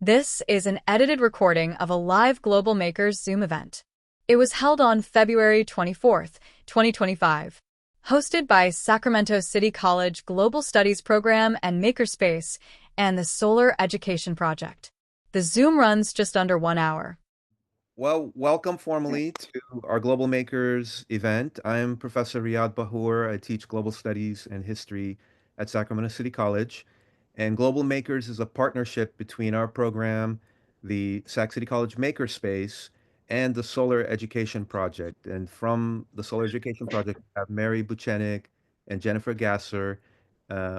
This is an edited recording of a live Global Makers Zoom event. It was held on February 24th, 2025. Hosted by Sacramento City College Global Studies Program and Makerspace and the Solar Education Project. The Zoom runs just under 1 hour. Well, welcome formally to our Global Makers event. I'm Professor Riyad Bahour. I teach global studies and history at Sacramento City College. And Global Makers is a partnership between our program, the Sac City College Makerspace, and the Solar Education Project. And from the Solar Education Project, we have Mary Buchenik and Jennifer Gasser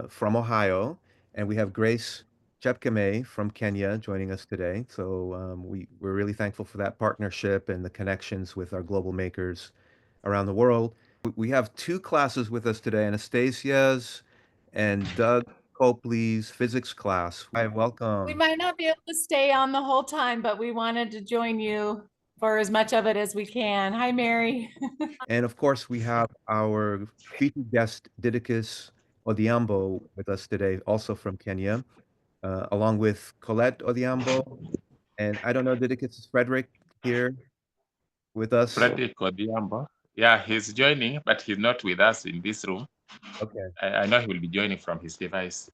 from Ohio. And we have Grace Chepkemei from Kenya joining us today. So we're really thankful for that partnership and the connections with our global makers around the world. We have two classes with us today, Anastasia's and Doug Copley's physics class. Hi, We welcome. might not be able to stay on the whole time, but we wanted to join you for as much of it as we can. Hi, Mary. And of course, we have our featured guest, Didacus Odhiambo, with us today, also from Kenya, along with Colette Odhiambo. And I don't know, Didacus, is Frederick here with us? Frederick Odhiambo. Yeah, he's joining, but he's not with us in this room. Okay. I know he will be joining from his device.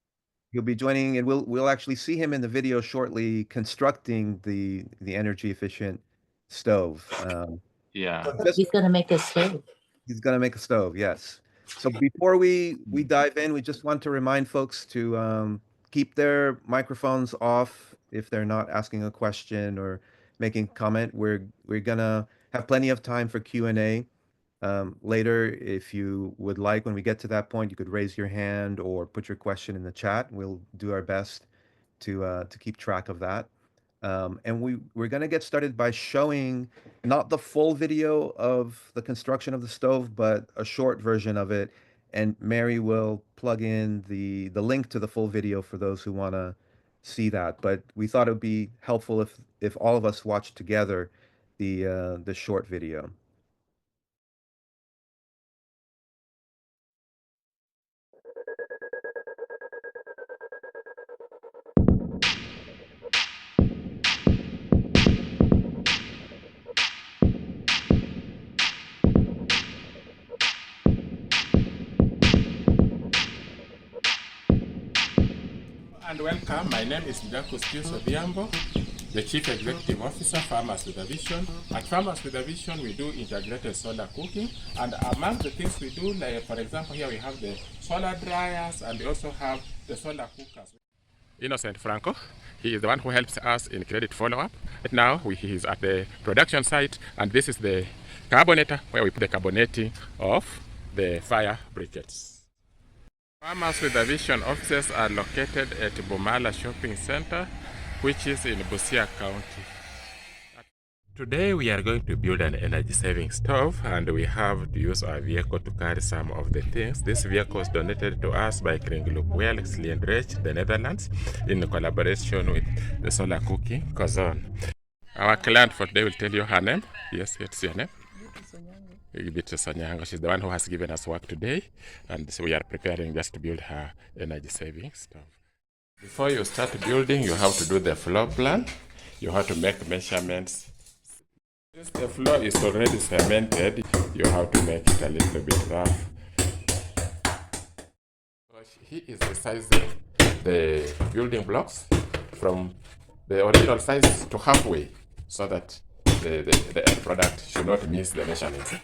He'll be joining, and we'll actually see him in the video shortly constructing the energy efficient stove. Yeah. So just He's gonna make a stove. He's gonna make a stove, yes. So before we dive in, we just want to remind folks to keep their microphones off if they're not asking a question or making comment. We're gonna have plenty of time for Q&A later. If you would like, when we get to that point, you could raise your hand or put your question in the chat. We'll do our best to keep track of that. And we're going to get started by showing not the full video of the construction of the stove, but a short version of it. And Mary will plug in the link to the full video for those who want to see that. But we thought it would be helpful if all of us watch together the short video. And welcome. My name is Didacus Odhiambo, the Chief Executive Officer, Farmers with a Vision. At Farmers with a Vision, we do integrated solar cooking. And among the things we do, like for example, here we have the solar dryers, and we also have the solar cookers. Innocent Franco, he is the one who helps us in credit follow-up. Right now, he is at the production site, and this is the carbonator where we put the carbonating of the fire briquettes. Farmers with a Vision offices are located at Bomala Shopping Center, which is in Busia County. Today we are going to build an energy-saving stove, and we have to use our vehicle to carry some of the things. This vehicle was donated to us by Kringloop Welks Liendrecht, the Netherlands, in collaboration with the Solar Cooking Kozon. Our client for today will tell you her name. Yes, it's your name. She's the one who has given us work today, and so we are preparing just to build her energy saving stove. Before you start building, you have to do the floor plan. You have to make measurements. Since the floor is already cemented, you have to make it a little bit rough. So he is resizing the building blocks from the original size to halfway, so that the end product should not miss the measurements.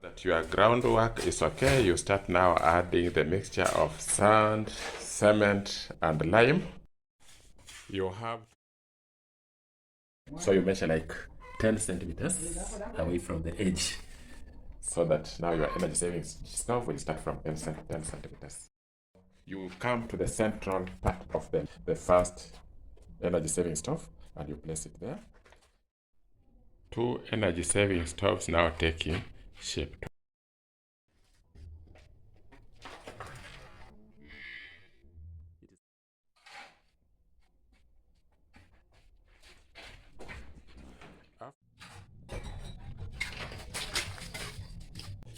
That your groundwork is okay, you start now adding the mixture of sand, cement, and lime. You have, so you measure like 10 centimeters away from the edge, so that now your energy saving stove will start from 10 centimeters. You come to the central part of the first energy saving stove, and you place it there. Two energy saving stoves now taking shape.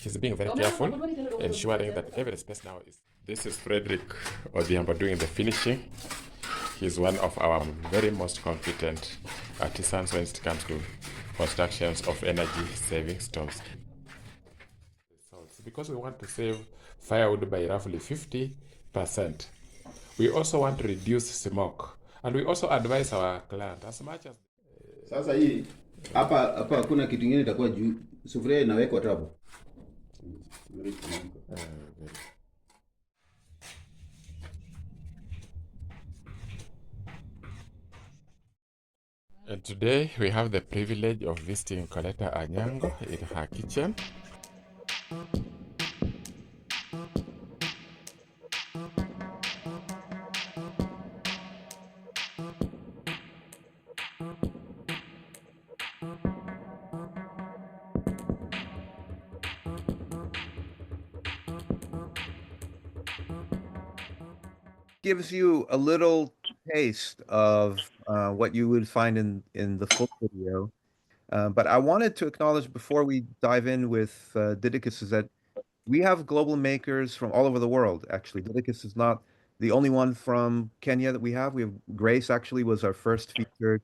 He's being very careful, ensuring that every space now is. This is Frederick Odhiambo doing the finishing. he's one of our very most competent artisans when it comes to constructions of energy saving stoves. Because we want to save firewood by roughly 50%. We also want to reduce smoke, and we also advise our client as much as. Sasa hii hapa hakuna kitu kingine itakuwa juu, sufuria inawekwa tabu. And today we have the privilege of visiting Coletta Anyango in her kitchen. Gives you a little taste of what you would find in the full video. But I wanted to acknowledge before we dive in with Didacus is that we have global makers from all over the world, actually. Didacus is not the only one from Kenya that we have. We have Grace, actually, was our first featured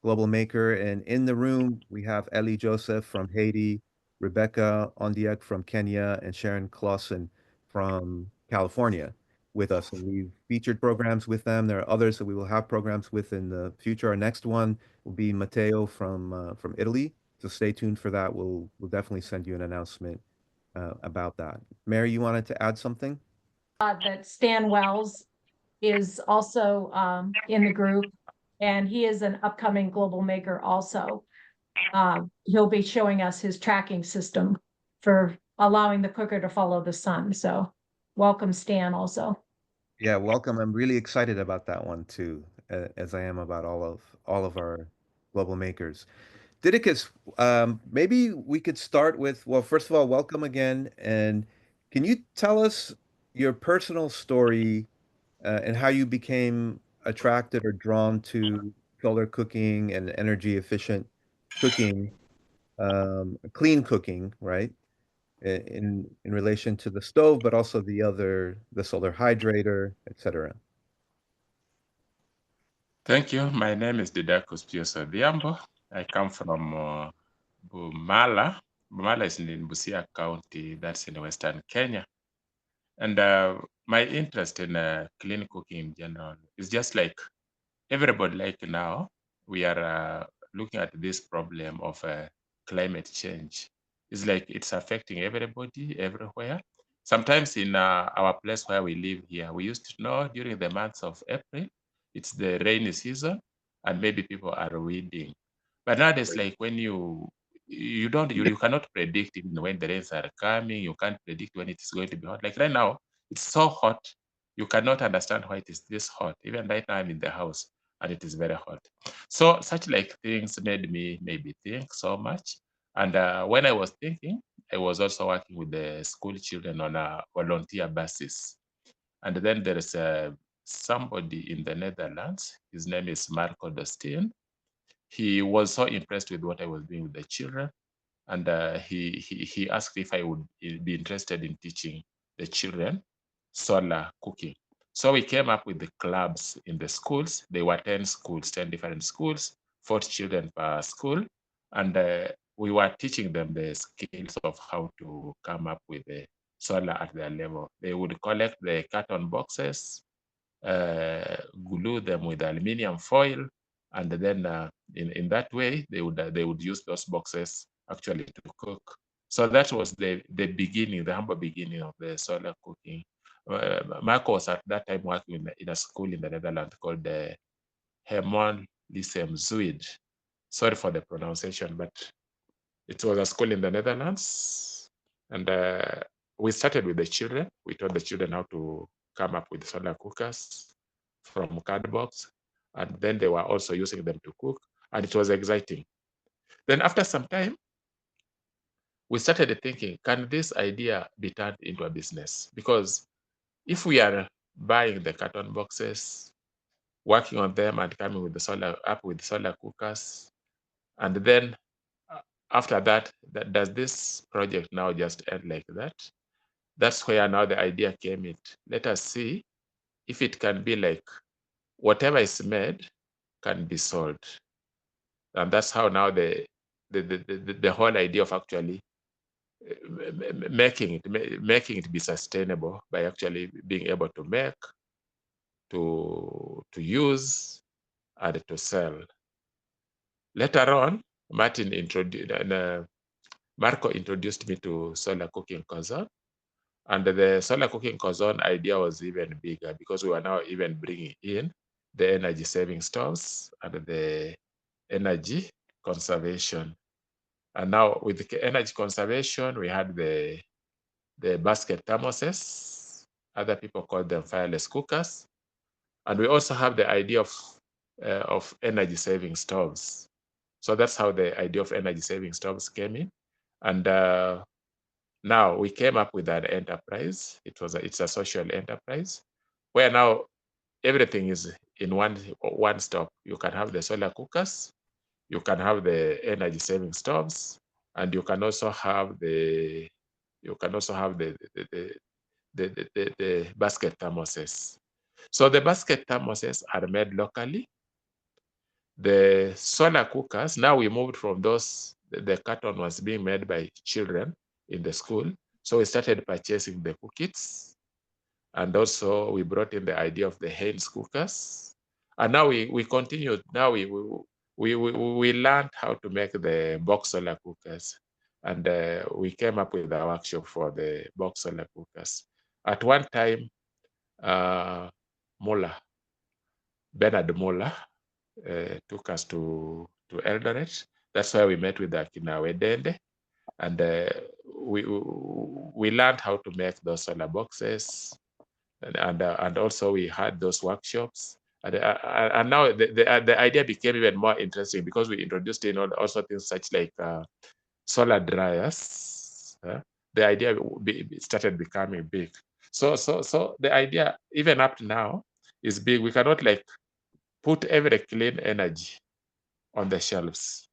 global maker. And in the room, we have Ellie Joseph from Haiti, Rebecca Ondiek from Kenya, and Sharon Clausen from California with us. And we've featured programs with them. There are others that we will have programs with in the future. Our next one will be Matteo from Italy. So stay tuned for that. We'll definitely send you an announcement about that. Mary, you wanted to add something? That Stan Wells is also in the group, and he is an upcoming global maker also. He'll be showing us his tracking system for allowing the cooker to follow the sun. So welcome, Stan, also. Yeah, welcome. I'm really excited about that one too, as I am about all of our global makers. Didacus, maybe we could start with, well, first of all, welcome again. And can you tell us your personal story and how you became attracted or drawn to solar cooking and energy efficient cooking, clean cooking, right? In relation to the stove, but also the solar hydrator, etc. Thank you. My name is Didacus Odhiambo. I come from Bumala. Bumala is in Busia County, that's in Western Kenya. And my interest in clean cooking in general is just like everybody like now, we are looking at this problem of climate change. It's like it's affecting everybody everywhere. Sometimes in our place where we live here, we used to know during the months of April, it's the rainy season, and maybe people are weeding. But nowadays, like when you cannot predict even when the rains are coming. You can't predict when it is going to be hot. Like right now, it's so hot. You cannot understand why it is this hot. Even right now, I'm in the house and it is very hot. So such like things made me maybe think so much. And when I was thinking, I was also working with the school children on a volunteer basis. And then there is somebody in the Netherlands. His name is Marco Dostin. He was so impressed with what I was doing with the children. And he asked if I would be interested in teaching the children solar cooking. So we came up with the clubs in the schools. There were 10 schools, 10 different schools, 40 children per school. And we were teaching them the skills of how to come up with the solar at their level. They would collect the carton boxes, glue them with aluminum foil, and then in that way they would use those boxes actually to cook. So that was the beginning, the humble beginning of the solar cooking. Marco was at that time working in a school in the Netherlands called the Herman Lyceum Zuid. Sorry for the pronunciation, but it was a school in the Netherlands. And we started with the children. We taught the children how to come up with solar cookers from cardboards. And then they were also using them to cook. And it was exciting. Then after some time, we started thinking, can this idea be turned into a business? Because if we are buying the carton boxes, working on them and coming with the solar cookers, and then after that, does this project now just end like that? That's where now the idea came in. Let us see if it can be like whatever is made can be sold. And that's how now the whole idea of actually making it be sustainable by actually being able to make, to use, and to sell. Later on, Marco introduced me to solar cooking kazan, and the solar cooking kazan idea was even bigger because we were now even bringing in the energy saving stoves and the energy conservation. And now with the energy conservation, we had the basket thermoses. Other people call them fireless cookers. And we also have the idea of energy saving stoves. So that's how the idea of energy saving stoves came in. And now we came up with an enterprise. It's a social enterprise where now everything is in one stop. You can have the solar cookers, you can have the energy saving stoves, and you can also have the basket thermoses. So the basket thermoses are made locally. The solar cookers, now we moved from those, the carton was being made by children in the school. So we started purchasing the cookits. And also we brought in the idea of the Heinz cookers. And now we continued, now we learned how to make the box solar cookers. And we came up with a workshop for the box solar cookers. At one time, Bernard Muller took us to Eldoret. That's why we met with Akina Wedende, and we learned how to make those solar boxes, and also we had those workshops, and now the idea became even more interesting because we introduced in also things such like solar dryers. The idea started becoming big. So the idea even up to now is big. We cannot like put every clean energy on the shelves.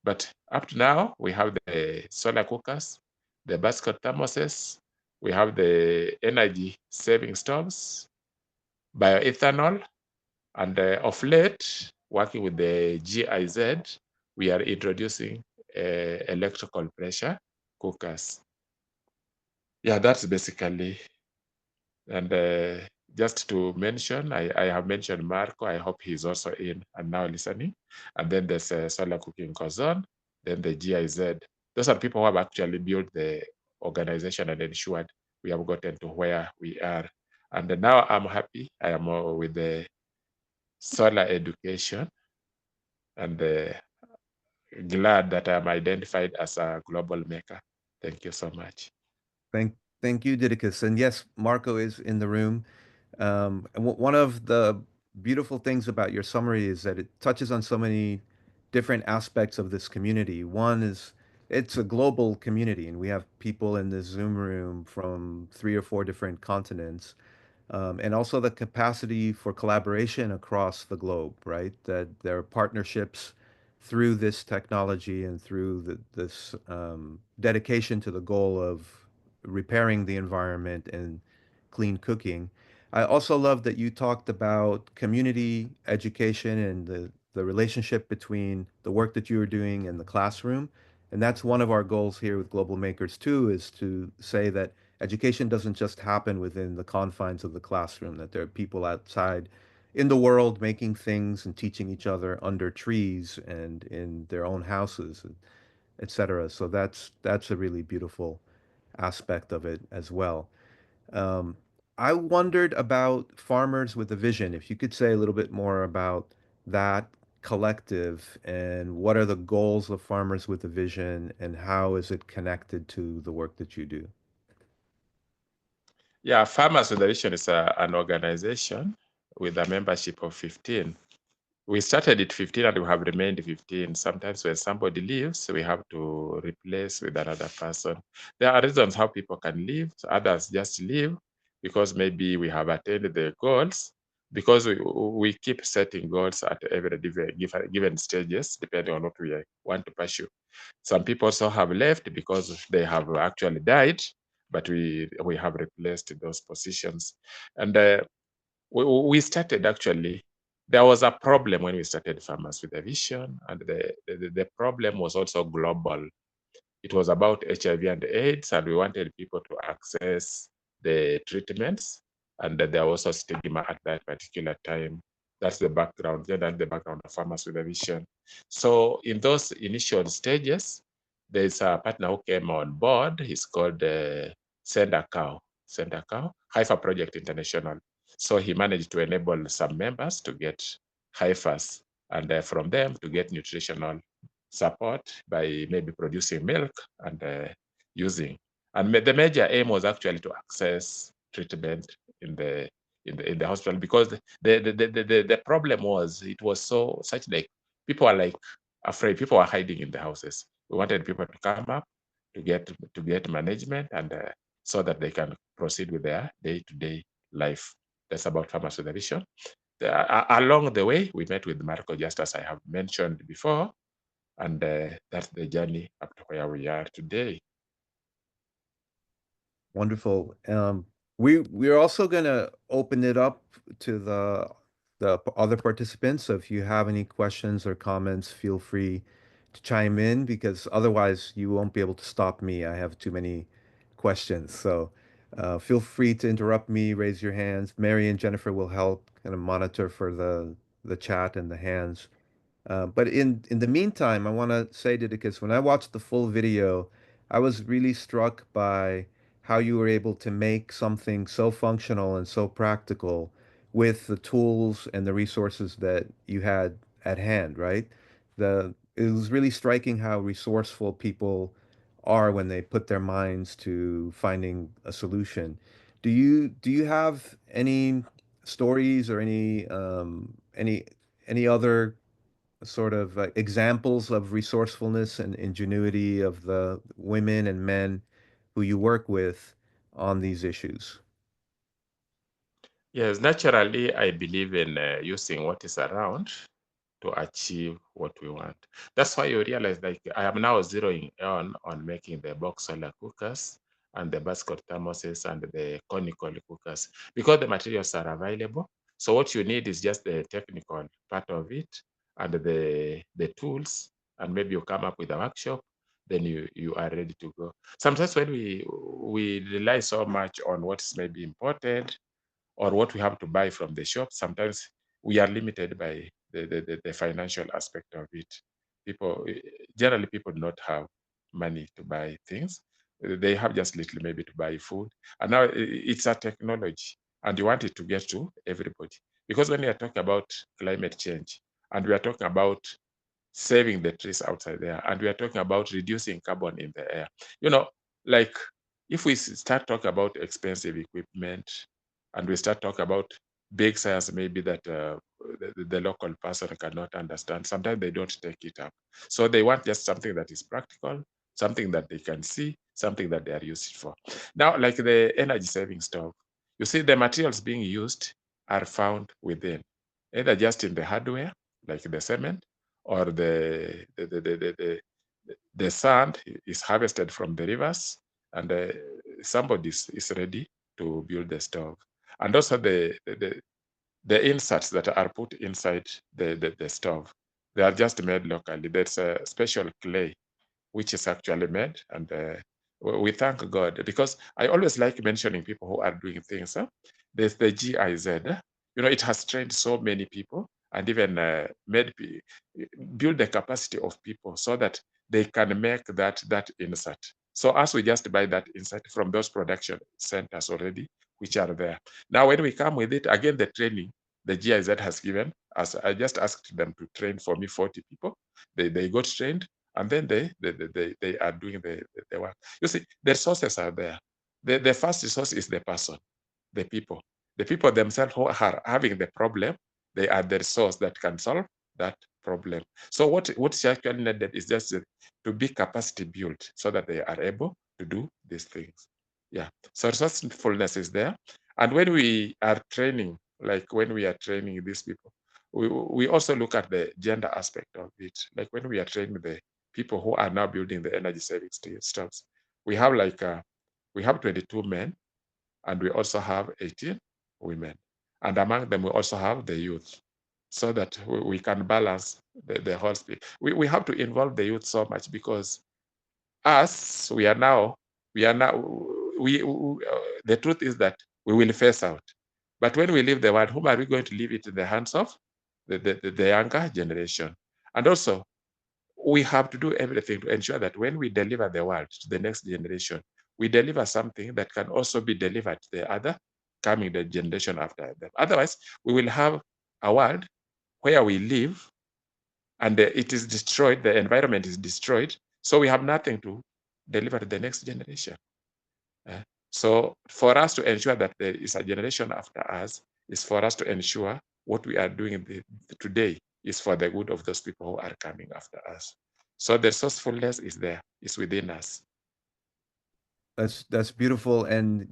But up to now, we have the solar cookers, the basket thermoses, we have the energy saving stoves, bioethanol, and of late, working with the GIZ, we are introducing electrical pressure cookers. Yeah, that's basically, and just to mention, I have mentioned Marco. I hope he's also in and now listening. And then there's Solar Cooking Kazan, then the GIZ. Those are people who have actually built the organization and ensured we have gotten to where we are. And now I'm happy. I am with the solar education, and glad that I'm identified as a global maker. Thank you so much. Thank you, Didacus. And yes, Marco is in the room. And one of the beautiful things about your summary is that it touches on so many different aspects of this community. One is it's a global community, and we have people in this Zoom room from 3 or 4 different continents, and also the capacity for collaboration across the globe, right? That there are partnerships through this technology and through this dedication to the goal of repairing the environment and clean cooking. I also love that you talked about community education and the relationship between the work that you are doing and the classroom. And that's one of our goals here with Global Makers too, is to say that education doesn't just happen within the confines of the classroom, that there are people outside in the world making things and teaching each other under trees and in their own houses, etc. So that's a really beautiful aspect of it as well. Um, I wondered about Farmers with a Vision. If you could say a little bit more about that collective and what are the goals of Farmers with a Vision and how is it connected to the work that you do? Yeah, Farmers with a Vision is an organization with a membership of 15. We started at 15 and we have remained 15. Sometimes when somebody leaves, we have to replace with another person. There are reasons how people can leave. So others just leave because maybe we have attained the goals, because we keep setting goals at every given stages, depending on what we want to pursue. Some people also have left because they have actually died, but we have replaced those positions. And we started actually there was a problem when we started Farmers with a Vision, and the problem was also global. It was about HIV and AIDS, and we wanted people to access the treatments, and there was a stigma at that particular time. That's the background, that's the background of Farmers with a Vision. So in those initial stages, there's a partner who came on board. He's called Send a Cow, Haifa Project International. So he managed to enable some members to get Haifas, and from them to get nutritional support by maybe producing milk and using. And the major aim was actually to access treatment in the hospital, because the problem was, it was such like people are like afraid, people are hiding in the houses. We wanted people to come up to get management, and so that they can proceed with their day-to-day life. That's about Farmers with a Vision. Along the way, we met with Marco, just as I have mentioned before, and that's the journey up to where we are today. Wonderful. We're also gonna open it up to the other participants. So if you have any questions or comments, feel free to chime in, because otherwise you won't be able to stop me. I have too many questions. So feel free to interrupt me, raise your hands. Mary and Jennifer will help kind of monitor for the chat and the hands. But in the meantime, I want to say, Didacus, when I watched the full video, I was really struck by how you were able to make something so functional and so practical with the tools and the resources that you had at hand, right? It was really striking how resourceful people are when they put their minds to finding a solution. Do you have any stories or any other sort of examples of resourcefulness and ingenuity of the women and men who you work with on these issues? Yes, naturally, I believe in using what is around to achieve what we want. That's why you realize, like, I am now zeroing on making the box solar cookers and the basket thermoses and the conical cookers, because the materials are available. So what you need is just the technical part of it and the tools, and maybe you come up with a workshop, then you are ready to go. Sometimes when we rely so much on what is maybe important or what we have to buy from the shop, sometimes we are limited by the financial aspect of it. People, generally, people do not have money to buy things. They have just little maybe to buy food. And now it's a technology, and you want it to get to everybody. Because when we are talking about climate change, and we are talking about saving the trees outside there, and we are talking about reducing carbon in the air, you know, like if we start talking about expensive equipment, and we start talking about big science maybe that the local person cannot understand, sometimes they don't take it up. So they want just something that is practical, something that they can see, something that they are used for. Now, like the energy saving stove, you see the materials being used are found within, either just in the hardware, like the cement, or the sand is harvested from the rivers, and somebody is ready to build the stove. And also the inserts that are put inside the stove, they are just made locally. There's a special clay which is actually made, and we thank God, because I always like mentioning people who are doing things. There's the GIZ, it has trained so many people, and even build the capacity of people so that they can make that insert. So as we just buy that insert from those production centers already, which are there. Now, when we come with it, again, the training the GIZ has given us, I just asked them to train for me 40 people. They got trained, and then they are doing the work. You see, the resources are there. The first resource is the person, the people. The people themselves who are having the problem, they are the resource that can solve that problem. So what's actually needed is just to be capacity built so that they are able to do these things. Yeah. So resourcefulness is there. And when we are training, like when we are training these people, we also look at the gender aspect of it. Like when we are training the people who are now building the energy saving stoves, we have we have 22 men, and we also have 18 women. And among them, we also have the youth. so that we can balance the whole speed. We have to involve the youth so much, because us, the truth is that we will phase out. But when we leave the world, whom are we going to leave it in the hands of? The younger generation. And also, we have to do everything to ensure that when we deliver the world to the next generation, we deliver something that can also be delivered to the other coming the generation after them. Otherwise, we will have a world where we live and it is destroyed, the environment is destroyed, so we have nothing to deliver to the next generation. So for us to ensure that there is a generation after us is for us to ensure what we are doing today is for the good of those people who are coming after us. So the resourcefulness is there, is within us. That's beautiful, and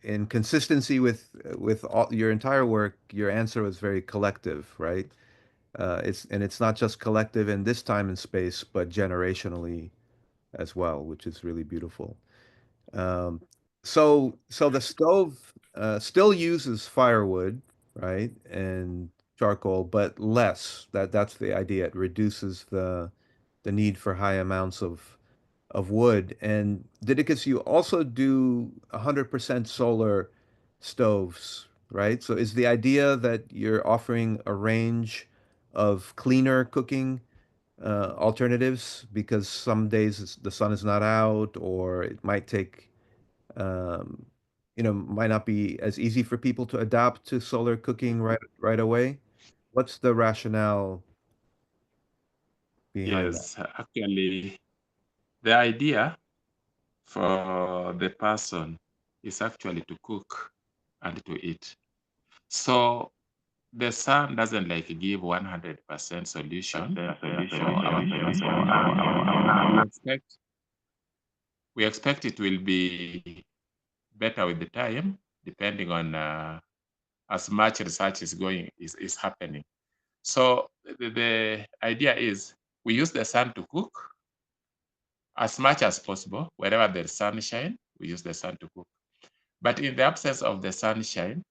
in consistency with all your entire work, your answer was very collective, right? It's not just collective in this time and space, but generationally as well, which is really beautiful. Um, so the stove still uses firewood, right, and charcoal, but less. That's the idea. It reduces the need for high amounts of wood. And Didicus, you also do 100% solar stoves, right? So is the idea that you're offering a range of cleaner cooking alternatives because some days the sun is not out, or it might take, um, might not be as easy for people to adapt to solar cooking right away? What's the rationale behind that? Yes, actually, the idea for the person is actually to cook and to eat. So the sun doesn't like give 100% solution for our person. We expect it will be better with the time, depending on as much research is happening. So the idea is we use the sun to cook as much as possible. Wherever there's sunshine, we use the sun to cook. But in the absence of the sunshine,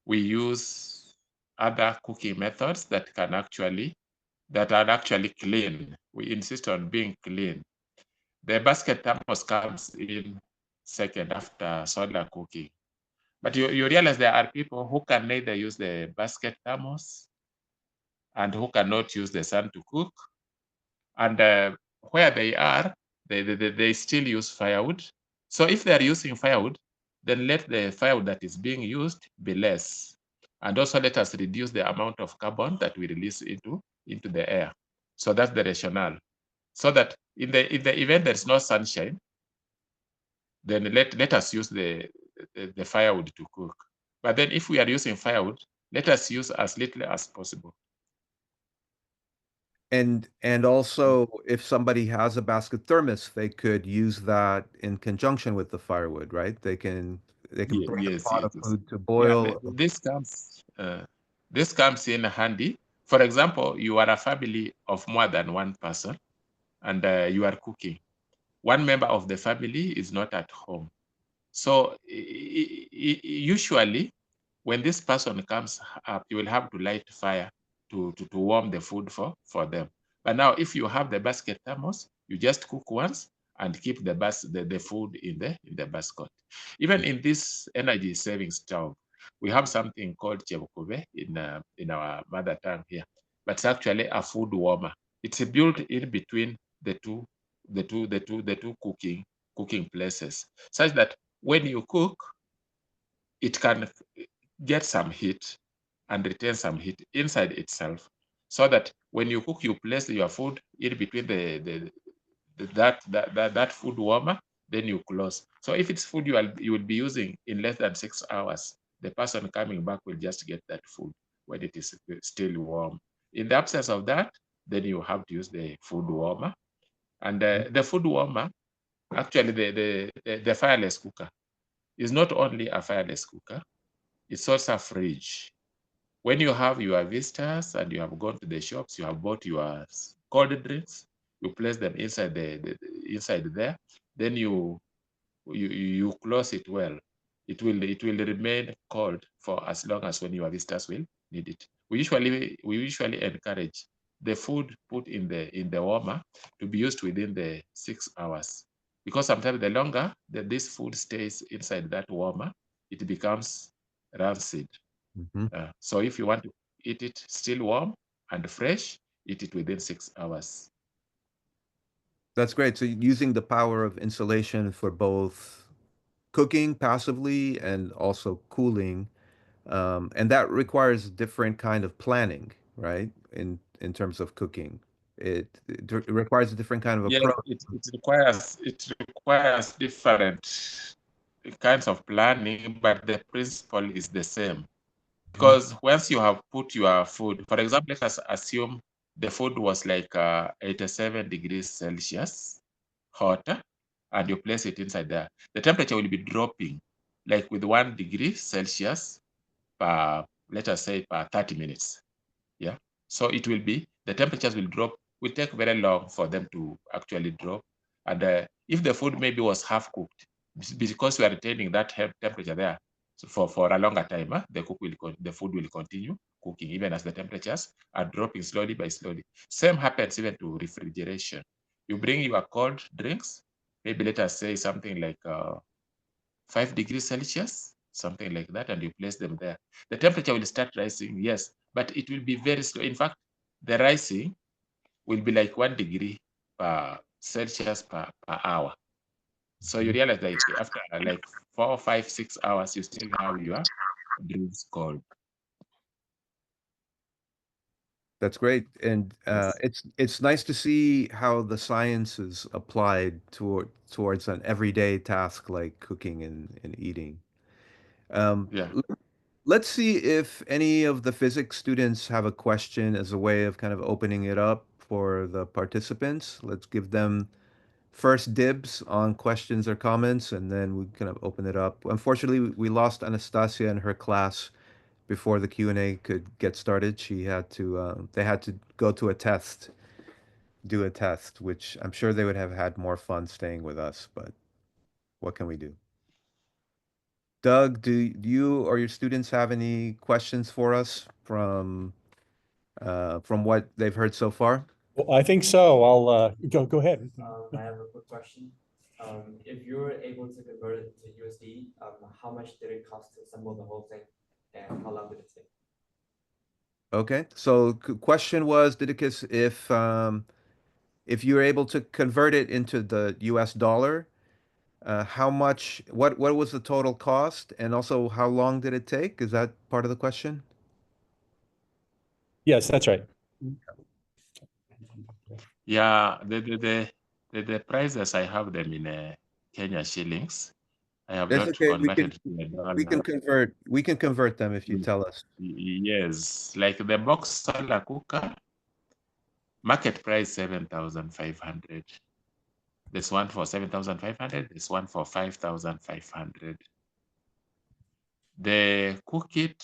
we use other cooking methods that are actually clean. We insist on being clean. The basket thermos comes in second after solar cooking. But you realize there are people who can neither use the basket thermos and who cannot use the sun to cook. And where they are, they still use firewood. So if they are using firewood, then let the firewood that is being used be less. And also let us reduce the amount of carbon that we release into the air. So that's the rationale. So that in the event there's no sunshine, then let us use the firewood to cook. But then if we are using firewood, let us use as little as possible. And also, if somebody has a basket thermos, they could use that in conjunction with the firewood, right? They can bring a Yes, pot yes, of yes. food to Yeah, boil. this comes in handy. For example, you are a family of more than one person, and you are cooking. One member of the family is not at home. So usually, when this person comes up, you will have to light fire to warm the food for them. But now, if you have the basket thermos, you just cook once and keep the food in the basket. Even in this energy saving stove, we have something called chebukube in our mother tongue here, but it's actually a food warmer. It's built in between the two cooking places, such that when you cook, it can get some heat and retain some heat inside itself, so that when you cook, you place your food in between that food warmer, then you close. So if it's food you will be using in less than 6 hours, the person coming back will just get that food when it is still warm. In the absence of that, then you have to use the food warmer. And the food warmer, actually the fireless cooker is not only a fireless cooker, it's also a fridge. When you have your visitors and you have gone to the shops, you have bought your cold drinks, you place them inside inside there, then you close it well. It will remain cold for as long as when your visitors will need it. we usually encourage the food put in the warmer to be used within the 6 hours, because sometimes the longer that this food stays inside that warmer, it becomes rancid. So if you want to eat it still warm and fresh, eat it within 6 hours. That's great. So using the power of insulation for both cooking passively and also cooling, and that requires different kind of planning, right? In terms of cooking, it requires a different kind of Yes, approach. it requires different kinds of planning, but the principle is the same. Because once you have put your food, for example, let us assume the food was like 87 degrees Celsius hotter, and you place it inside there. The temperature will be dropping like with 1 degree Celsius per, let us say, per 30 minutes. Yeah. So it will be, the temperatures will drop, will take very long for them to actually drop. And if the food maybe was half cooked, because we are retaining that temperature there, so for a longer time, the food will continue cooking even as the temperatures are dropping slowly by slowly. Same happens even to refrigeration. You bring your cold drinks, maybe let us say something like 5 degrees Celsius, something like that, and you place them there. The temperature will start rising, yes, but it will be very slow. In fact, the rising will be like 1 degree per Celsius per hour. So you realize that after like 4, 5, 6 hours, you still have your drinks cold. That's great, and it's nice to see how the science is applied towards an everyday task like cooking and eating. Yeah. Let's see if any of the physics students have a question as a way of kind of opening it up for the participants. Let's give them first dibs on questions or comments, and then we kind of open it up. Unfortunately, we lost Anastasia in her class before the Q&A could get started. They had to go to a test, do a test, which I'm sure they would have had more fun staying with us, but what can we do? Doug, do you or your students have any questions for us from what they've heard so far? Well, I think so. I'll go ahead. I have a quick question. If you were able to convert it to USD, how much did it cost to assemble the whole thing, and how long did it take? Okay, so question was, Didacus, if you're able to convert it into the US dollar, what was the total cost, and also how long did it take? Is that part of the question? Yes, that's right. Yeah, the prices, I have them in Kenya shillings. I have That's not okay. converted to a dollar. We can convert them if you tell us. Yes, like the box solar cooker, market price 7,500. This one for 7,500, this one for 5,500. The cook kit,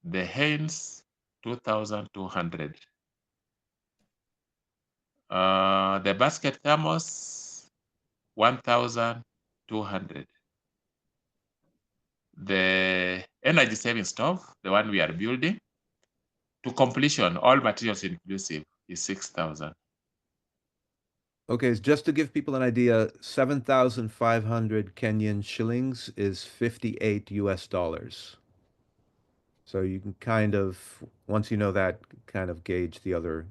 the hands, 2,200. The basket thermos, 1,200. The energy saving stove, the one we are building, to completion, all materials inclusive, is 6,000. Okay, just to give people an idea, 7,500 Kenyan shillings is 58 US dollars. So you can kind of, once you know that, kind of gauge the other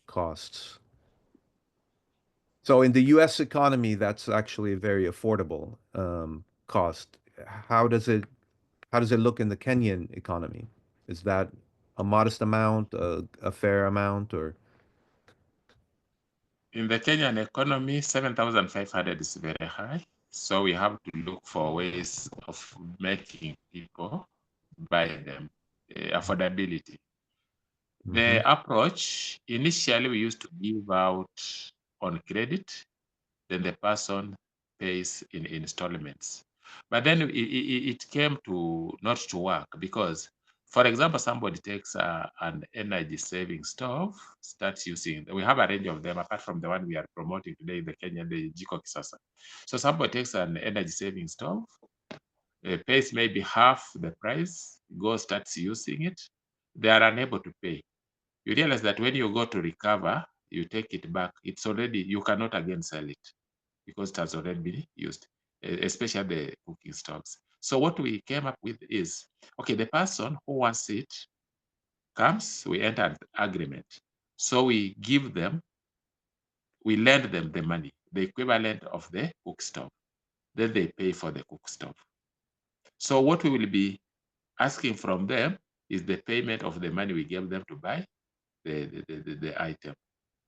costs. So in the US economy, that's actually a very affordable cost. How does it how does it look in the Kenyan economy? Is that a modest amount, a fair amount, or? In the Kenyan economy, 7,500 is very high. So we have to look for ways of making people buy them, affordability. The approach, initially we used to give out on credit, then the person pays in installments. But then it came to not to work because, for example, somebody takes an energy saving stove, starts using, we have a range of them apart from the one we are promoting today in the Kenyan, the jiko kisasa. So somebody takes an energy saving stove, pays maybe half the price, goes, starts using it. they are unable to pay. You realize that when you go to recover, you take it back. It's already, you cannot again sell it because it has already been used, especially the cooking stoves. So what we came up with is, okay, the person who wants it comes, we enter an agreement. So we give them, we lend them the money, the equivalent of the cook stove. Then they pay for the cook stove. So what we will be asking from them is the payment of the money we gave them to buy the item.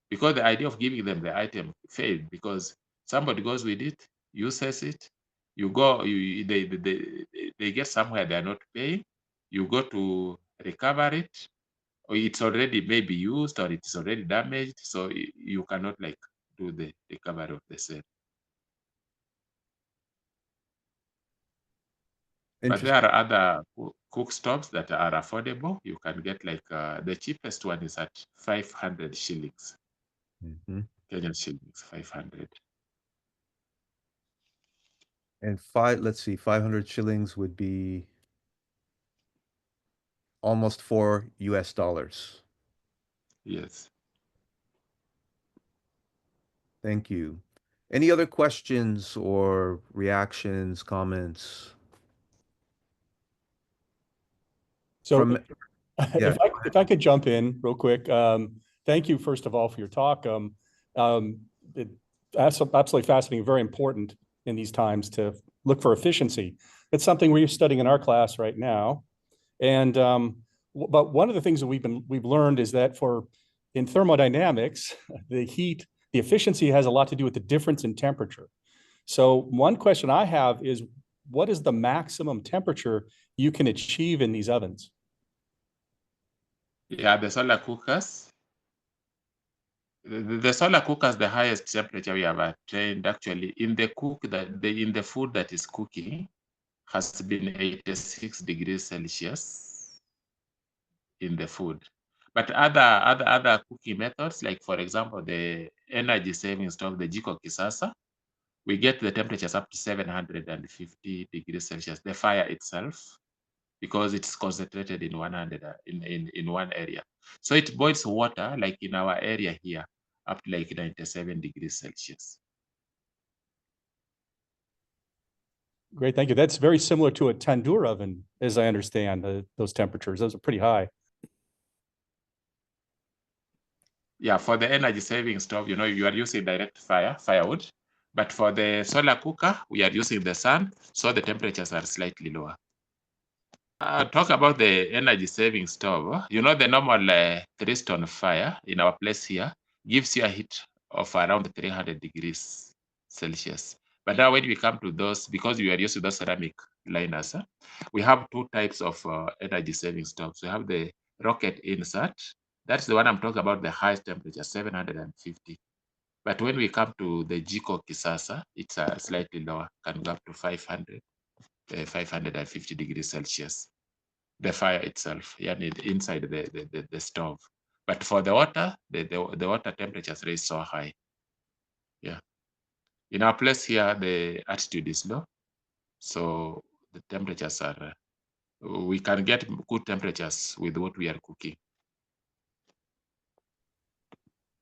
Because the idea of giving them the item failed because somebody goes with it, uses it, you go, they get somewhere they are not paying, you go to recover it, or it's already maybe used or it's already damaged, so you cannot like do the recovery of the sale. But there are other cook stoves that are affordable. You can get like the cheapest one is at 500 shillings. Kenyan shillings, 500. And let's see, 500 shillings would be almost $4 US. Yes. Thank you. Any other questions or reactions, comments? So Yeah. if I could jump in real quick, thank you first of all for your talk. That's absolutely fascinating, very important in these times to look for efficiency. It's something we're studying in our class right now. And but one of the things that we've learned is that in thermodynamics, the efficiency has a lot to do with the difference in temperature. So one question I have is, what is the maximum temperature you can achieve in these ovens? Yeah, the solar cookers. The solar cookers, the highest temperature we have attained actually in the in the food that is cooking has been 86 degrees Celsius in the food. But other cooking methods, like for example, the energy saving stove, the jiko kisasa, we get the temperatures up to 750 degrees Celsius, the fire itself, because it's concentrated in 100 in one area. So it boils water like in our area here up to like 97 degrees Celsius. Great, thank you. That's very similar to a tandoor oven, as I understand those temperatures. Those are pretty high. Yeah, for the energy saving stove, you are using direct firewood. But for the solar cooker, we are using the sun, so the temperatures are slightly lower. Talk about the energy saving stove. The normal 3-stone fire in our place here gives you a heat of around 300 degrees Celsius. But now when we come to those, because we are used to those ceramic liners, we have two types of energy saving stoves. We have the rocket insert. That's the one I'm talking about, the highest temperature, 750. But when we come to the jiko kisasa, it's slightly lower, can go up to 550 degrees Celsius. The fire itself, inside the stove. But for the water, the water temperature is so high. Yeah. In our place here, the altitude is low. So the temperatures are, we can get good temperatures with what we are cooking.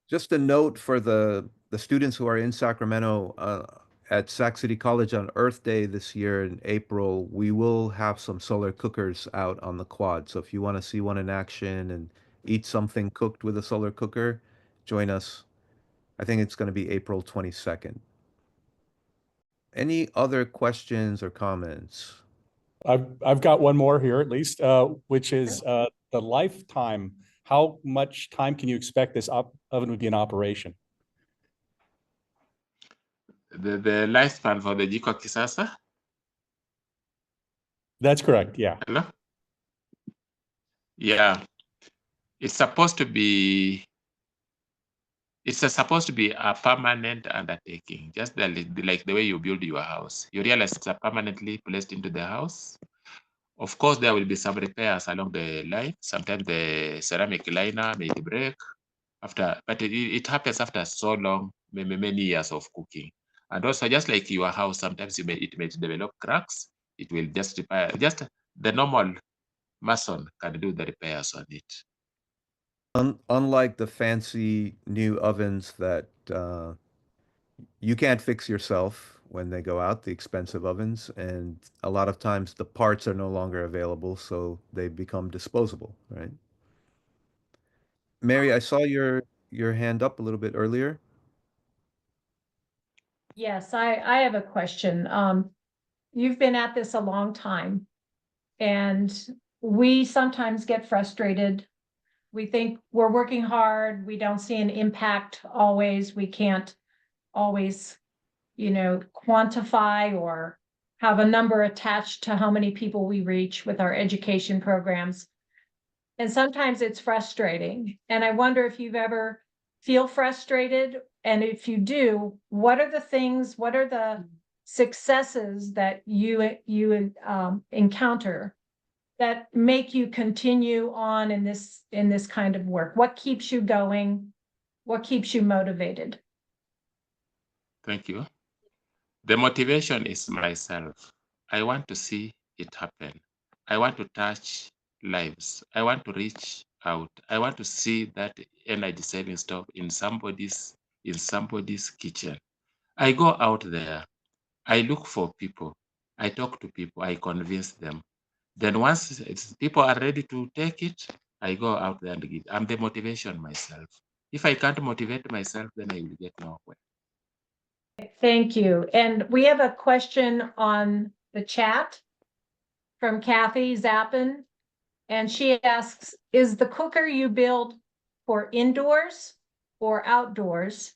Just a note for the students who are in Sacramento, at Sac City College on Earth Day this year in April, we will have some solar cookers out on the quad. So if you want to see one in action and eat something cooked with a solar cooker, join us. I think it's going to be April 22nd. Any other questions or comments? I've got one more here at least, which is the lifetime. How much time can you expect this oven would be in operation? The lifespan for the jiko kisasa? That's correct, yeah. Hello? Yeah. It's supposed to be a permanent undertaking, just like the way you build your house. You realize it's permanently placed into the house. Of course, there will be some repairs along the line. Sometimes the ceramic liner may break but it happens after so long, many years of cooking. And also, just like your house, sometimes it may develop cracks. It will just repair, just the normal mason can do the repairs on it. Unlike the fancy new ovens that you can't fix yourself when they go out, the expensive ovens, and a lot of times the parts are no longer available, so they become disposable, right? Mary, I saw your hand up a little bit earlier. Yes, I have a question. You've been at this a long time, and we sometimes get frustrated. We think we're working hard. We don't see an impact always. We can't always, quantify or have a number attached to how many people we reach with our education programs. And sometimes it's frustrating. And I wonder if you've ever feel frustrated. And if you do, what are the successes that you encounter that make you continue on in this kind of work? What keeps you going? What keeps you motivated? Thank you. The motivation is myself. I want to see it happen. I want to touch lives. I want to reach out. I want to see that energy saving stuff in somebody's kitchen. I go out there. I look for people. I talk to people. I convince them. Then once people are ready to take it, I go out there and give. I'm the motivation myself. If I can't motivate myself, then I will get nowhere. Thank you. And we have a question on the chat from Kathy Zappin. And she asks, is the cooker you build for indoors or outdoors?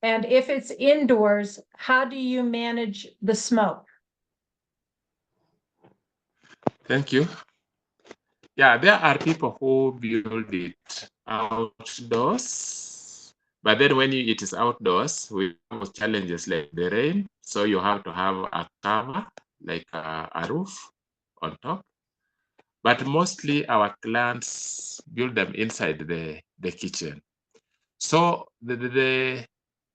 And if it's indoors, how do you manage the smoke? Thank you. Yeah, there are people who build it outdoors, but then when it is outdoors, we have challenges like the rain. So you have to have a cover, like a roof on top. But mostly our clients build them inside the kitchen. So the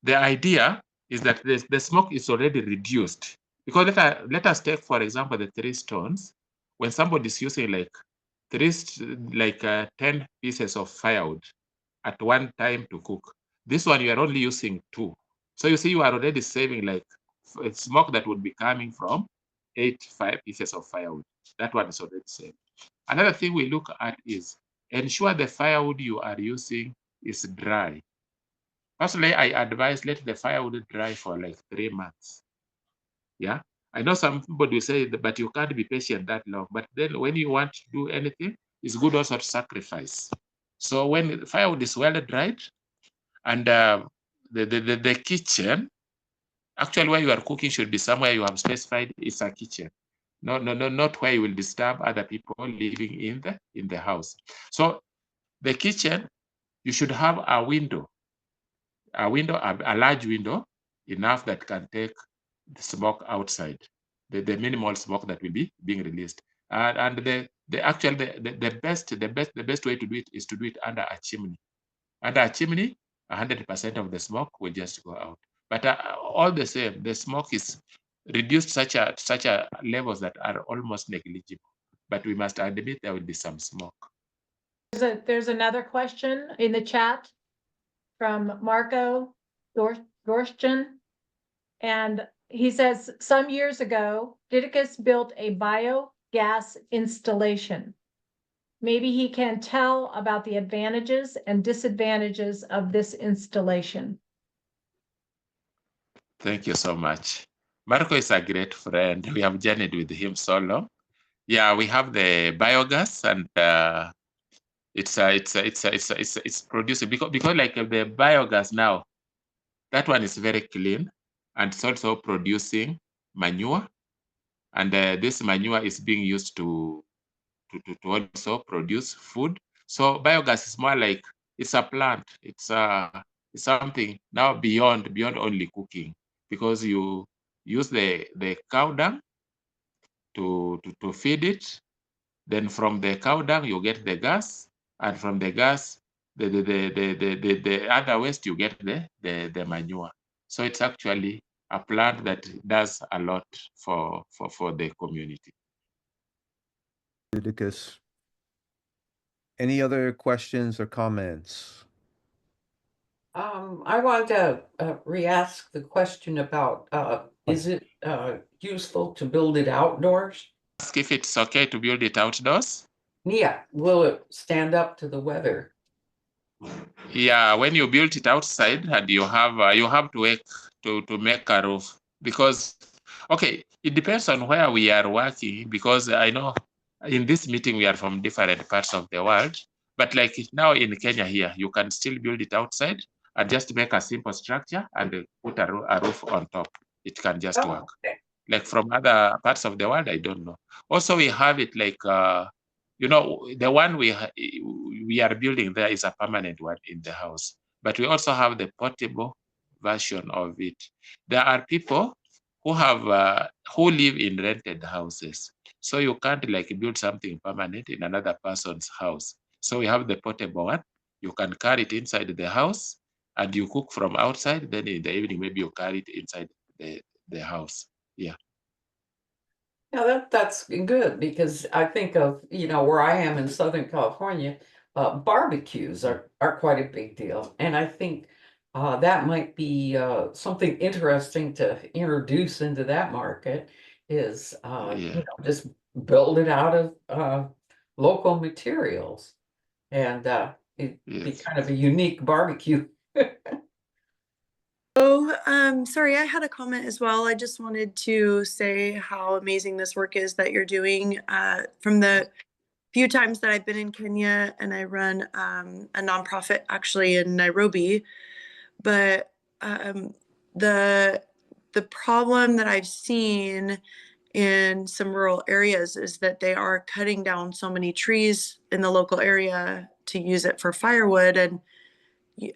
idea is that the smoke is already reduced. Because let us take, for example, the 3 stones. When somebody is using like 10 pieces of firewood at one time to cook, this one you are only using 2. So you see you are already saving like smoke that would be coming from 5 pieces of firewood. That one is already saved. Another thing we look at is ensure the firewood you are using is dry. Personally, I advise let the firewood dry for like 3 months. Yeah, I know somebody will say, but you can't be patient that long. But then when you want to do anything, it's good also to sacrifice. So when the firewood is well dried, and the kitchen, actually where you are cooking should be somewhere you have specified it's a kitchen. No, not where you will disturb other people living in the house. So the kitchen, you should have a large window, enough that can take the smoke outside, the minimal smoke that will be being released. And the best way to do it is to do it under a chimney. Under a chimney, 100% of the smoke will just go out. But all the same, the smoke is reduced such a levels that are almost negligible. But we must admit there will be some smoke. There's another question in the chat from Marco Dorstian. And he says, some years ago, Didacus built a biogas installation. Maybe he can tell about the advantages and disadvantages of this installation. Thank you so much. Marco is a great friend. We have journeyed with him so long. Yeah, we have the biogas, and it's producing because like the biogas now, that one is very clean, and it's also producing manure, and this manure is being used to also produce food. So biogas is more like it's a plant. It's something now beyond only cooking, because you use the cow dung to feed it. Then from the cow dung you get the gas, and from the gas the other waste you get the manure. So it's actually a plant that does a lot for the community. Didacus. Any other questions or comments? I want to re-ask the question about is it useful to build it outdoors? Ask if it's okay to build it outdoors. Yeah, will it stand up to the weather? Yeah, when you build it outside and you have to work to make a roof, because okay, it depends on where we are working, because I know in this meeting we are from different parts of the world, but like now in Kenya here, you can still build it outside and just make a simple structure and put a roof on top. It can just work. Okay. Like from other parts of the world, I don't know. Also, we have it like you know, the one we are building there is a permanent one in the house, but we also have the portable version of it. There are people who have who live in rented houses, so you can't like build something permanent in another person's house. So we have the portable one. You can carry it inside the house, and you cook from outside. Then in the evening, maybe you carry it inside the house. Yeah. Yeah, that's good, because I think of, you know, where I am in Southern California, barbecues are quite a big deal. And I think that might be something interesting to introduce into that market is, you know, just build it out of local materials. And it'd be kind of a unique barbecue. Sorry, I had a comment as well. I just wanted to say how amazing this work is that you're doing. From the few times that I've been in Kenya, and I run a nonprofit actually in Nairobi, but the problem that I've seen in some rural areas is that they are cutting down so many trees in the local area to use it for firewood. And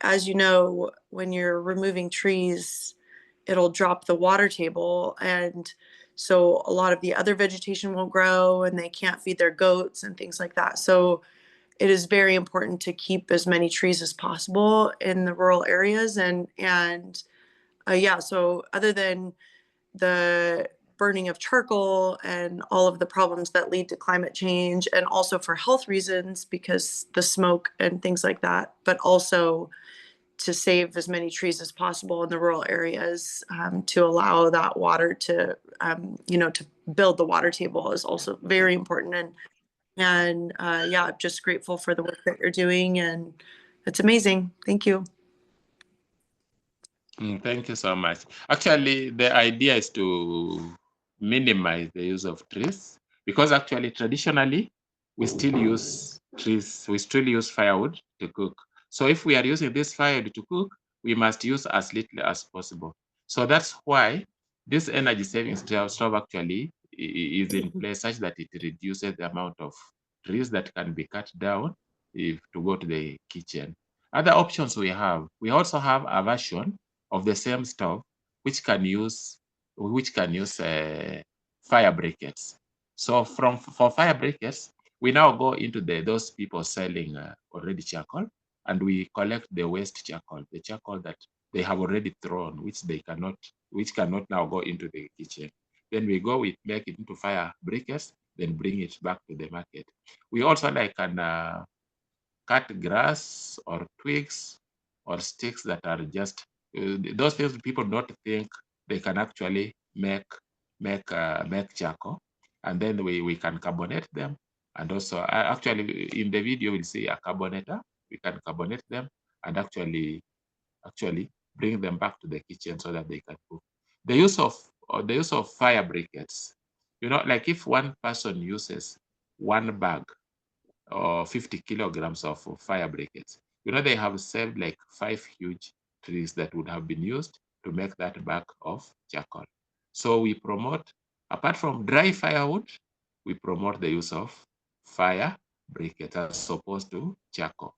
as you know, when you're removing trees, it'll drop the water table. And so a lot of the other vegetation won't grow, and they can't feed their goats and things like that. So it is very important to keep as many trees as possible in the rural areas. And yeah, so other than the burning of charcoal and all of the problems that lead to climate change, and also for health reasons because the smoke and things like that, but also to save as many trees as possible in the rural areas, to allow that water to, you know, to build the water table is also very important. And yeah, just grateful for the work that you're doing, and it's amazing. Thank you. Thank you so much. Actually, the idea is to minimize the use of trees, because actually traditionally we still use trees, we still use firewood to cook. So if we are using this firewood to cook, we must use as little as possible. So that's why this energy saving stove actually is in place such that it reduces the amount of trees that can be cut down if to go to the kitchen. Other options we also have a version of the same stove which can use fire briquettes. So for fire briquettes, we now go into those people selling already charcoal, and we collect the waste charcoal, the charcoal that they have already thrown, which cannot now go into the kitchen. Then we make it into fire briquettes, then bring it back to the market. We also can cut grass or twigs or sticks that are just those things people don't think they can actually make charcoal, and then we can carbonate them. And also actually in the video we'll see a carbonator. We can carbonate them and actually bring them back to the kitchen so that they can cook. The use of fire briquettes, you know, like if one person uses one bag or 50 kilograms of fire briquettes, you know, they have saved like 5 huge trees that would have been used to make that bag of charcoal. So we promote, apart from dry firewood, we promote the use of fire briquettes as opposed to charcoal.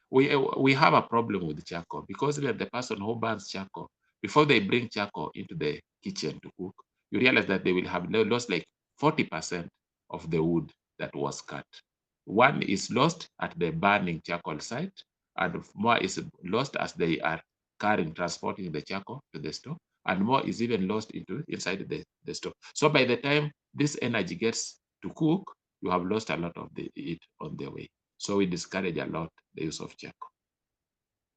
We have a problem with charcoal, because even the person who burns charcoal, before they bring charcoal into the kitchen to cook, you realize that they will have lost like 40% of the wood that was cut. One is lost at the burning charcoal site, and more is lost as they are transporting the charcoal to the stove, and more is even lost inside the stove. So by the time this energy gets to cook, you have lost a lot of it on the way. So we discourage a lot the use of charcoal.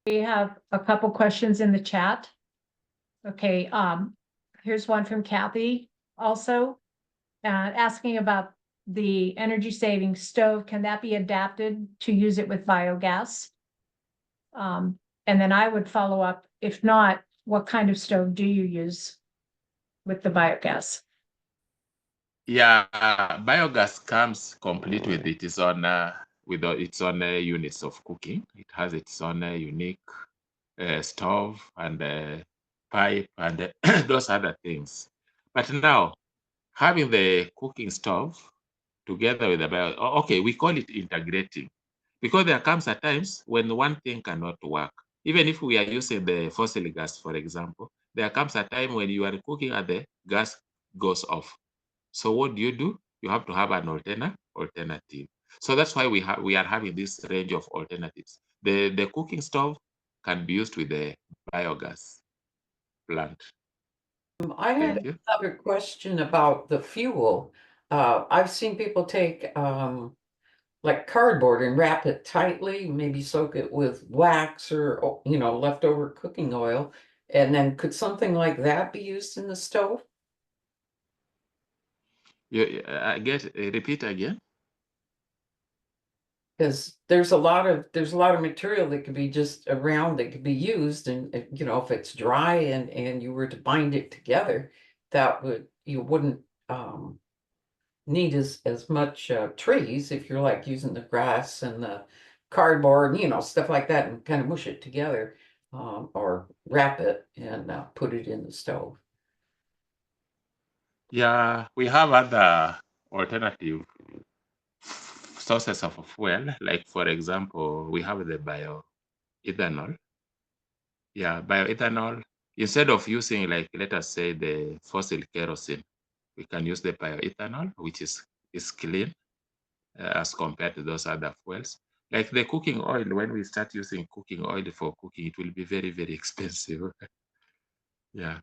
We have a couple questions in the chat. Okay, here's one from Kathy also, asking about the energy saving stove. Can that be adapted to use it with biogas? And then I would follow up, if not, what kind of stove do you use with the biogas? Yeah, biogas comes complete with its own units of cooking. It has its own unique stove and pipe and those other things. But now, having the cooking stove together with the okay, we call it integrating, because there comes at times when one thing cannot work. Even if we are using the fossil gas, for example, there comes a time when you are cooking and the gas goes off. So what do? You have to have an alternative. So that's why we are having this range of alternatives. The cooking stove can be used with the biogas plant. I had another question about the fuel. I've seen people take like cardboard and wrap it tightly, maybe soak it with wax or leftover cooking oil, and then could something like that be used in the stove? Repeat again. Because there's a lot of material that could be just around that could be used, and if it's dry and you were to bind it together, you wouldn't need as much trees if you're like using the grass and the cardboard, stuff like that, and kind of mush it together, or wrap it and put it in the stove. Yeah, we have other alternative sources of fuel, like for example, we have the bioethanol. Yeah, bioethanol, instead of using, like, let us say, the fossil kerosene, we can use the bioethanol, which is clean as compared to those other fuels. Like the cooking oil, when we start using cooking oil for cooking, it will be very, very expensive. Yeah.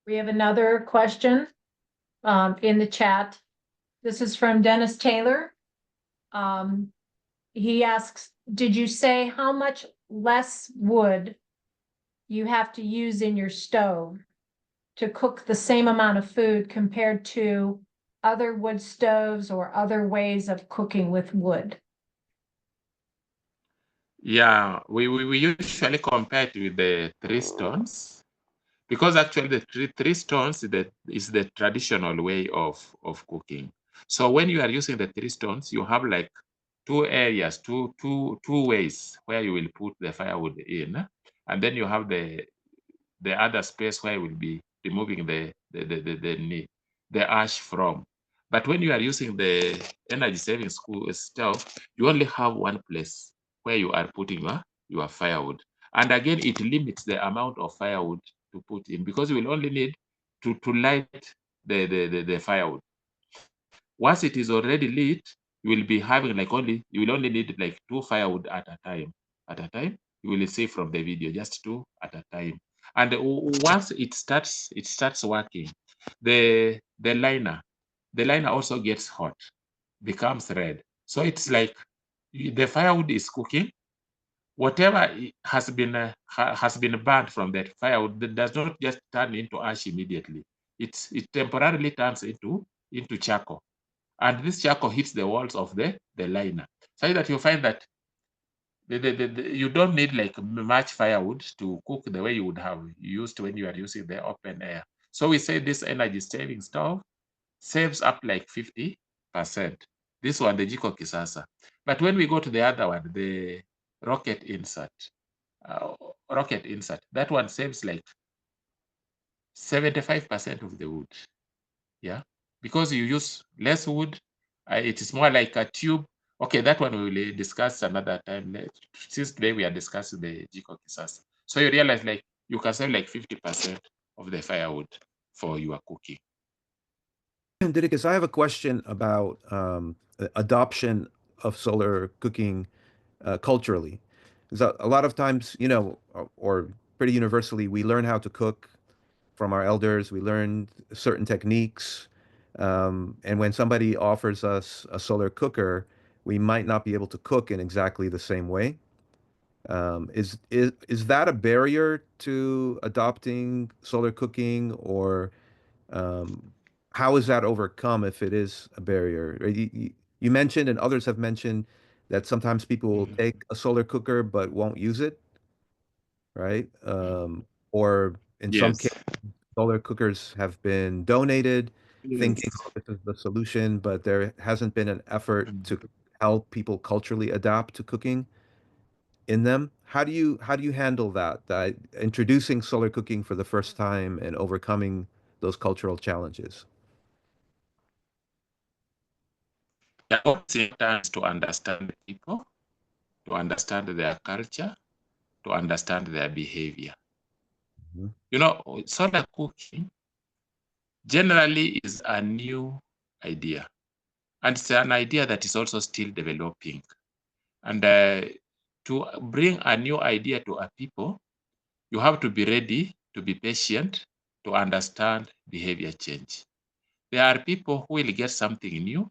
We have another question in the chat. This is from Dennis Taylor. He asks, did you say how much less wood you have to use in your stove to cook the same amount of food compared to other wood stoves or other ways of cooking with wood? Yeah, we usually compare it with the 3 stones, because actually the three stones is the traditional way of cooking. So when you are using the 3 stones, you have like 2 areas, two ways where you will put the firewood in, and then you have the other space where you will be removing the ash from. But when you are using the energy saving stove, you only have one place where you are putting your firewood. And again, it limits the amount of firewood to put in, because you will only need to light the firewood. Once it is already lit, you will be having you will only need like 2 firewood at a time. You will see from the video, just 2 at a time. And once it starts working, the liner also gets hot, becomes red. So it's like the firewood is cooking. Whatever has been burned from that firewood, that does not just turn into ash immediately. It temporarily turns into charcoal, and this charcoal hits the walls of the liner, so that you find that you don't need like much firewood to cook the way you would have used when you are using the open air. So we say this energy saving stove saves up like 50%. This one, the jiko kisasa. But when we go to the other one, the rocket insert, that one saves like 75% of the wood. Yeah, because you use less wood. It is more like a tube. Okay, that one we will discuss another time. Since today we are discussing the jiko kisasa. So you realize like you can save like 50% of the firewood for your cooking. Didacus, I have a question about adoption of solar cooking culturally. Because a lot of times, or pretty universally, we learn how to cook from our elders. We learn certain techniques, And when somebody offers us a solar cooker, we might not be able to cook in exactly the same way. Is that a barrier to adopting solar cooking, or um, how is that overcome if it is a barrier? You mentioned, and others have mentioned, that sometimes people will take a solar cooker but won't use it, right? Or in some Yes. cases, solar cookers have been donated, thinking, Yes. oh, this is the solution, but there hasn't been an effort to help people culturally adapt to cooking in them. How do you handle that introducing solar cooking for the first time and overcoming those cultural challenges? Yeah, it's important to understand people, to understand their culture, to understand their behavior. Mhm. You know, solar cooking generally is a new idea, and it's an idea that is also still developing. And to bring a new idea to a people, you have to be ready, to be patient, to understand behavior change. There are people who will get something new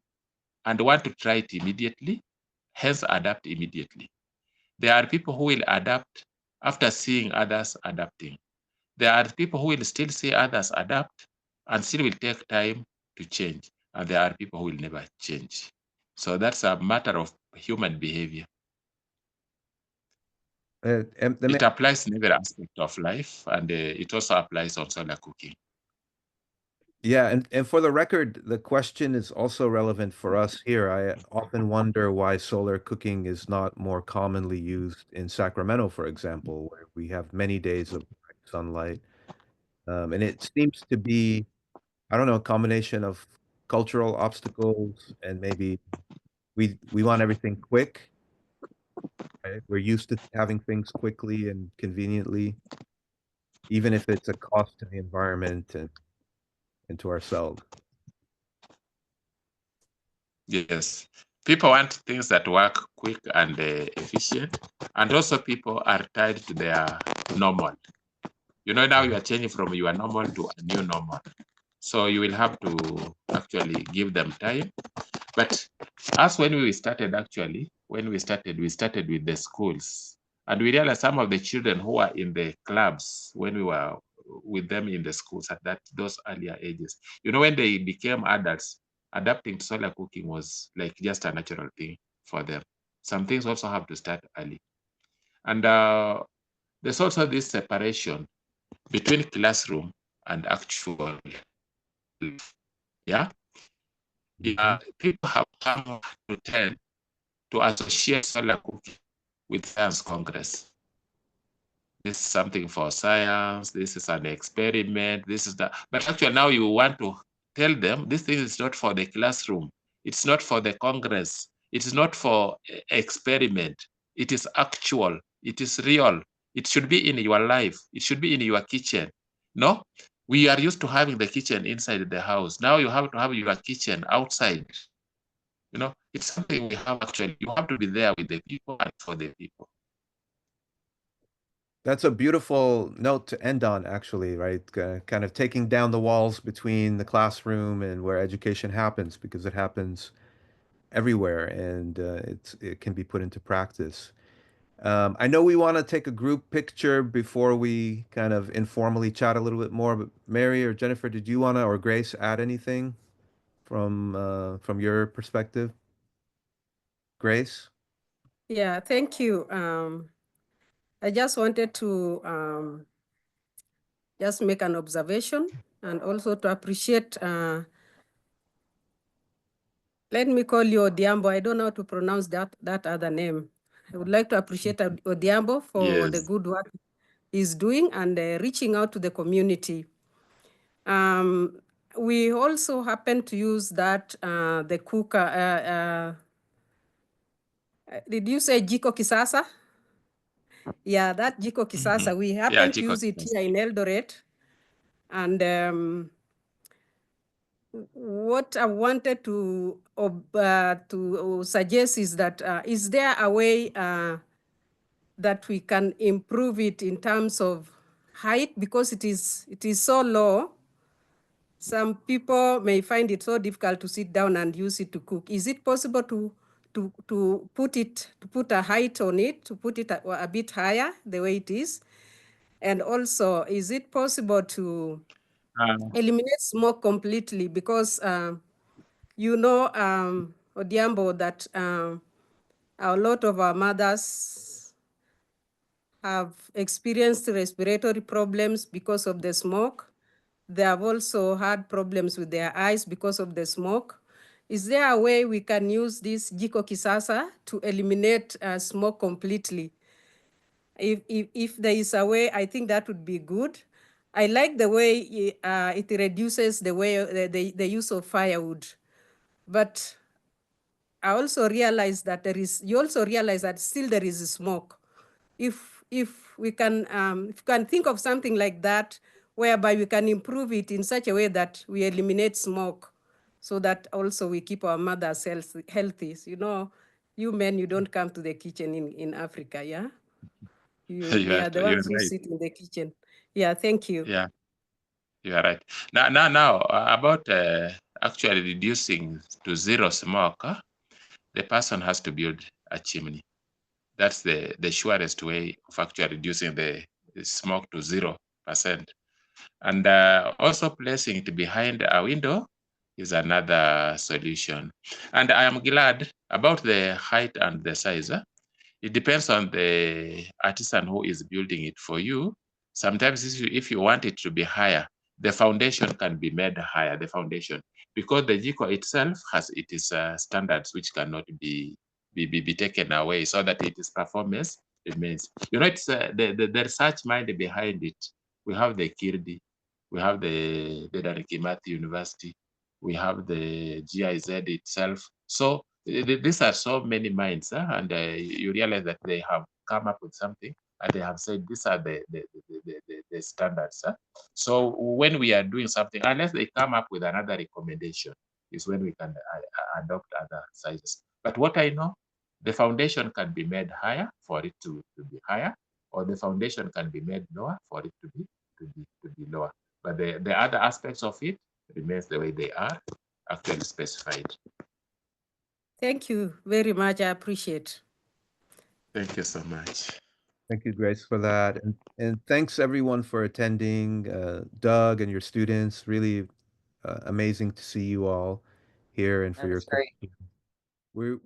and want to try it immediately, hence adapt immediately. There are people who will adapt after seeing others adapting. There are people who will still see others adapt and still will take time to change. And there are people who will never change. So that's a matter of human behavior. And It applies in every aspect of life, and it also applies on solar cooking. yeah, and for the record, the question is also relevant for us here. I often wonder why solar cooking is not more commonly used in Sacramento, for example, where we have many days of sunlight. And it seems to be, I don't know, a combination of cultural obstacles, and maybe we want everything quick, right? We're used to having things quickly and conveniently, even if it's a cost to the environment and to ourselves. Yes. People want things that work quick and efficient. And also people are tied to their normal. You know, now you are changing from your normal to a new normal. So you will have to actually give them time. But as when we started, actually, we started with the schools. And we realized some of the children who are in the clubs when we were with them in the schools at those earlier ages, you know, when they became adults, adapting to solar cooking was like just a natural thing for them. Some things also have to start early. And there's also this separation between classroom and actual life. Yeah. Yeah, people have come to tend to associate solar cooking with science congress. This is something for science, this is an experiment, this is that. But actually now you want to tell them this thing is not for the classroom, it's not for the congress, it is not for experiment, it is actual, it is real, it should be in your life, it should be in your kitchen. No, we are used to having the kitchen inside the house. Now you have to have your kitchen outside. You know, it's something we have actually. You have to be there with the people and for the people. That's a beautiful note to end on, actually, right? Kind of taking down the walls between the classroom and where education happens, because it happens everywhere, and it can be put into practice. I know we want to take a group picture before we kind of informally chat a little bit more, but Mary or Jennifer, did you want to, or Grace, add anything from your perspective? Grace? Yeah, thank you. I just wanted to just make an observation and also to appreciate, let me call you Odhiambo. I don't know how to pronounce that other name. I would like to appreciate Odhiambo for the Yes. good work he's doing and reaching out to the community. We also happen to use that, the cooker, did you say jiko kisasa? Yeah, that jiko kisasa, we Yeah, happen to jiko. use it here in Eldoret. And what I wanted to suggest is that, is there a way that we can improve it in terms of height, because it is so low, some people may find it so difficult to sit down and use it to cook. Is it possible to put a height on it, to put it a bit higher the way it is? And also, is it possible to eliminate smoke completely? Because Odhiambo, that a lot of our mothers have experienced respiratory problems because of the smoke. They have also had problems with their eyes because of the smoke. Is there a way we can use this jiko kisasa to eliminate smoke completely? If there is a way, I think that would be good. I like the way it reduces the use of firewood, but I also realize that you also realize that still there is smoke. If we can think of something like that, whereby we can improve it in such a way that we eliminate smoke, so that also we keep our mothers healthy. You know, you men, you don't come to the kitchen in Africa, yeah? We are the You're ones who right. sit in the kitchen. Yeah, thank you. Yeah, you are right. Now, about actually reducing to zero smoke, the person has to build a chimney. That's the surest way of actually reducing the smoke to 0%. And also placing it behind a window is another solution. And I am glad about the height and the size. It depends on the artisan who is building it for you. Sometimes if you want it to be higher, the foundation can be made higher, the foundation, because the jiko itself has its standards which cannot be taken away, so that its performance remains. You know, it's the research mind behind it. We have the Kirdi, we have the Didacus University, we have the GIZ itself. So these are so many minds, and you realize that they have come up with something, and they have said these are the standards. So when we are doing something, unless they come up with another recommendation, is when we can adopt other sizes. But what I know, the foundation can be made higher for it to be higher, or the foundation can be made lower for it to be lower. But the other aspects of it remains the way they are, actually specified. Thank you very much. I appreciate. Thank you so much. Thank you, Grace, for that. And thanks everyone for attending. Doug and your students, really amazing to see you all here and for your That's great. questions. We're